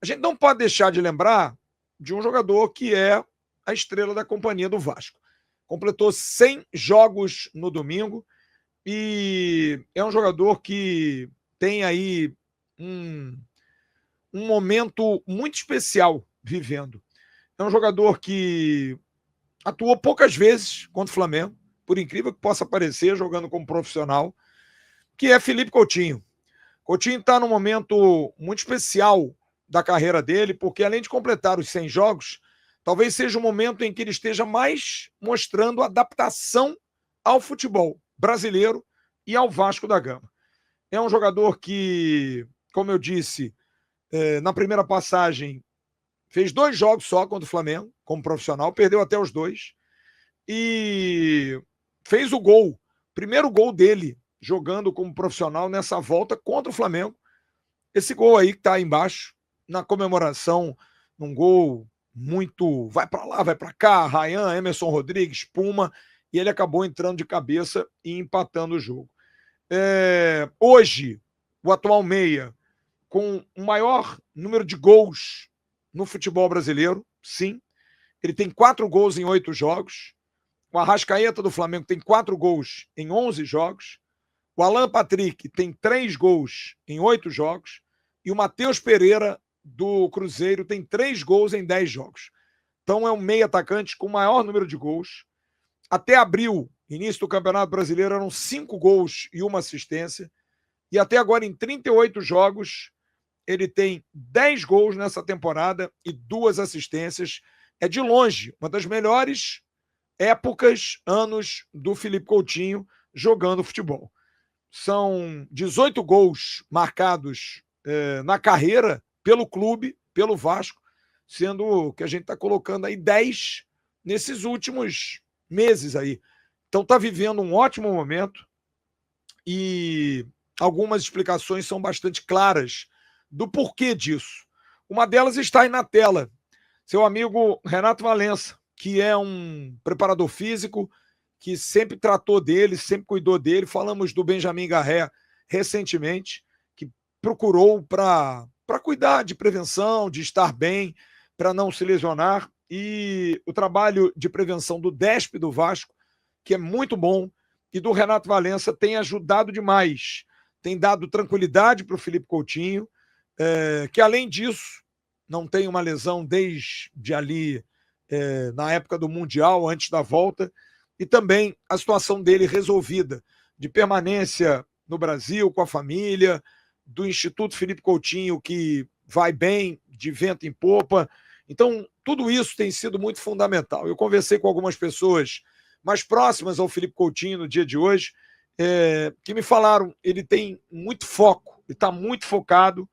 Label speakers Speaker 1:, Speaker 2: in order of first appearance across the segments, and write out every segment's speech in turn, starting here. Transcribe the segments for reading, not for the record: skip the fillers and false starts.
Speaker 1: A gente não pode deixar de lembrar de um jogador que é a estrela da companhia do Vasco. Completou 100 jogos no domingo e é um jogador que tem aí um, um momento muito especial vivendo. É um jogador que atuou poucas vezes contra o Flamengo, por incrível que possa parecer, jogando como profissional, que é Felipe Coutinho. Coutinho está num momento muito especial da carreira dele, porque além de completar os 100 jogos, talvez seja o momento em que ele esteja mais mostrando adaptação ao futebol brasileiro e ao Vasco da Gama. É um jogador que, como eu disse, na primeira passagem, fez 2 jogos só contra o Flamengo, como profissional, perdeu até os 2, e fez o gol, primeiro gol dele, jogando como profissional nessa volta contra o Flamengo. Esse gol aí que tá aí embaixo, na comemoração, num gol muito. Vai para lá, vai para cá, Ryan, Emerson Rodrigues, Puma, e ele acabou entrando de cabeça e empatando o jogo. Hoje, o atual meia, com o maior número de gols no futebol brasileiro, sim. Ele tem 4 gols em 8 jogos. O Arrascaeta do Flamengo tem 4 gols em 11 jogos. O Alan Patrick tem 3 gols em 8 jogos. E o Matheus Pereira, do Cruzeiro, tem 3 gols em 10 jogos. Então é um meio atacante com o maior número de gols. Até abril, início do Campeonato Brasileiro, eram 5 gols e 1 assistência. E até agora, em 38 jogos, ele tem 10 gols nessa temporada e 2 assistências. É de longe uma das melhores épocas, anos do Felipe Coutinho jogando futebol. São 18 gols marcados na carreira pelo clube, pelo Vasco, sendo que a gente está colocando aí 10 nesses últimos meses aí. Então está vivendo um ótimo momento e algumas explicações são bastante claras do porquê disso. Uma delas está aí na tela. Seu amigo Renato Valença, que é um preparador físico, que sempre tratou dele, sempre cuidou dele. Falamos do Benjamin Garré recentemente, que procurou para cuidar de prevenção, de estar bem, para não se lesionar. E o trabalho de prevenção do DESP do Vasco, que é muito bom, e do Renato Valença tem ajudado demais. Tem dado tranquilidade para o Felipe Coutinho, que além disso, não tem uma lesão desde ali, na época do Mundial, antes da volta, e também a situação dele resolvida, de permanência no Brasil, com a família, do Instituto Felipe Coutinho, que vai bem, de vento em popa. Então, tudo isso tem sido muito fundamental. Eu conversei com algumas pessoas mais próximas ao Felipe Coutinho no dia de hoje, que me falaram, ele tem muito foco, ele está muito focado,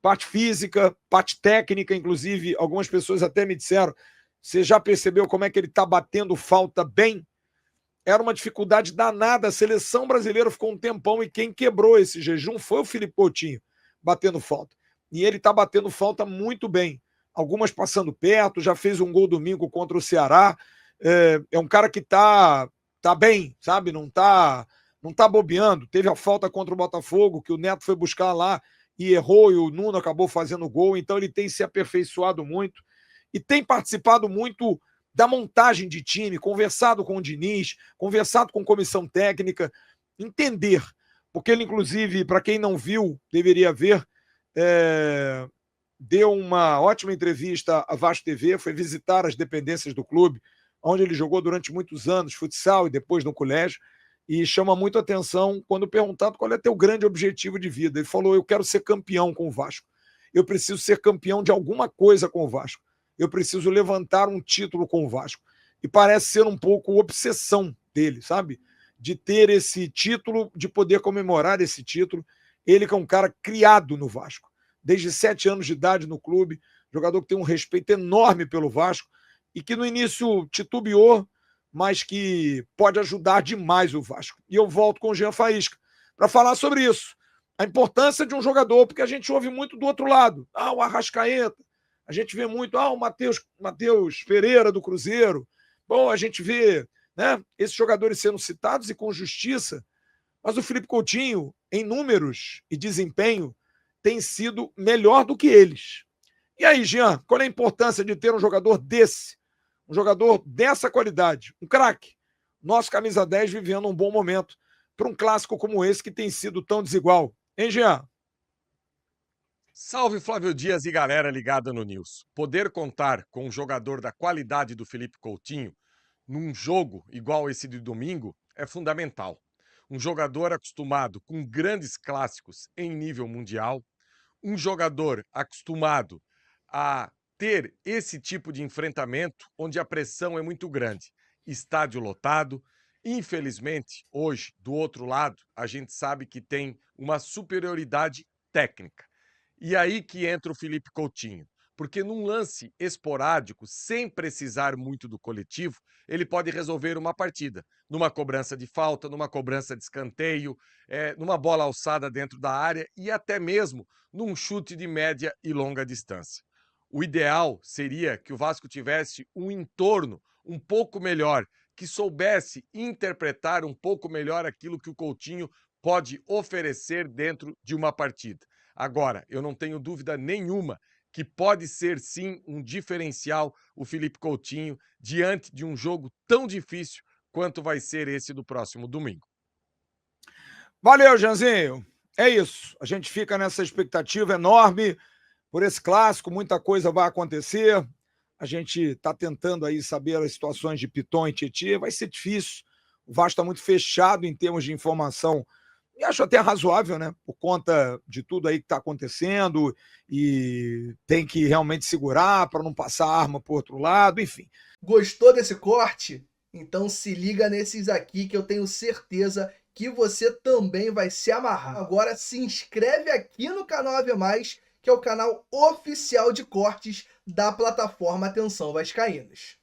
Speaker 1: parte física, parte técnica, inclusive, algumas pessoas até me disseram, você já percebeu como é que ele está batendo falta bem? Era uma dificuldade danada, a seleção brasileira ficou um tempão e quem quebrou esse jejum foi o Felipe Coutinho, batendo falta. E ele está batendo falta muito bem. Algumas passando perto, já fez um gol domingo contra o Ceará. É um cara que tá bem, sabe? Não tá bobeando. Teve a falta contra o Botafogo, que o Neto foi buscar lá e errou, e o Nuno acabou fazendo o gol. Então ele tem se aperfeiçoado muito e tem participado muito da montagem de time, conversado com o Diniz, conversado com comissão técnica, entender. Porque ele, inclusive, para quem não viu, deveria ver, deu uma ótima entrevista à Vasco TV, foi visitar as dependências do clube, onde ele jogou durante muitos anos, futsal e depois no colégio, e chama muito atenção quando perguntado qual é teu grande objetivo de vida. Ele falou, eu quero ser campeão com o Vasco. Eu preciso ser campeão de alguma coisa com o Vasco. Eu preciso levantar um título com o Vasco. E parece ser um pouco obsessão dele, sabe? De ter esse título, de poder comemorar esse título. Ele que é um cara criado no Vasco. Desde 7 anos de idade no clube, jogador que tem um respeito enorme pelo Vasco e que no início titubeou, mas que pode ajudar demais o Vasco. E eu volto com o Jean Faísca para falar sobre isso. A importância de um jogador, porque a gente ouve muito do outro lado. O Arrascaeta. A gente vê muito, o Matheus Pereira do Cruzeiro. Bom, a gente vê, né, esses jogadores sendo citados e com justiça, mas o Felipe Coutinho, em números e desempenho, tem sido melhor do que eles. E aí, Jean, qual é a importância de ter um jogador desse? Um jogador dessa qualidade, um craque. Nosso camisa 10 vivendo um bom momento para um clássico como esse que tem sido tão desigual. Hein, Jean?
Speaker 2: Salve Flávio Dias e galera ligada no News. Poder contar com um jogador da qualidade do Felipe Coutinho num jogo igual esse de domingo é fundamental. Um jogador acostumado com grandes clássicos em nível mundial, um jogador acostumado a ter esse tipo de enfrentamento onde a pressão é muito grande. Estádio lotado. Infelizmente, hoje, do outro lado, a gente sabe que tem uma superioridade técnica. E aí que entra o Felipe Coutinho. Porque num lance esporádico, sem precisar muito do coletivo, ele pode resolver uma partida. Numa cobrança de falta, numa cobrança de escanteio, numa bola alçada dentro da área e até mesmo num chute de média e longa distância. O ideal seria que o Vasco tivesse um entorno um pouco melhor, que soubesse interpretar um pouco melhor aquilo que o Coutinho pode oferecer dentro de uma partida. Agora, eu não tenho dúvida nenhuma que pode ser sim um diferencial o Felipe Coutinho diante de um jogo tão difícil quanto vai ser esse do próximo domingo.
Speaker 1: Valeu, Janzinho. É isso. A gente fica nessa expectativa enorme por esse clássico. Muita coisa vai acontecer. A gente está tentando aí saber as situações de Piton e Tietê. Vai ser difícil. O Vasco está muito fechado em termos de informação. E acho até razoável, né? Por conta de tudo aí que está acontecendo. E tem que realmente segurar para não passar arma para o outro lado. Enfim.
Speaker 3: Gostou desse corte? Então se liga nesses aqui que eu tenho certeza que você também vai se amarrar. Agora se inscreve aqui no canal AV+, que é o canal oficial de cortes da plataforma Atenção Vascaínos.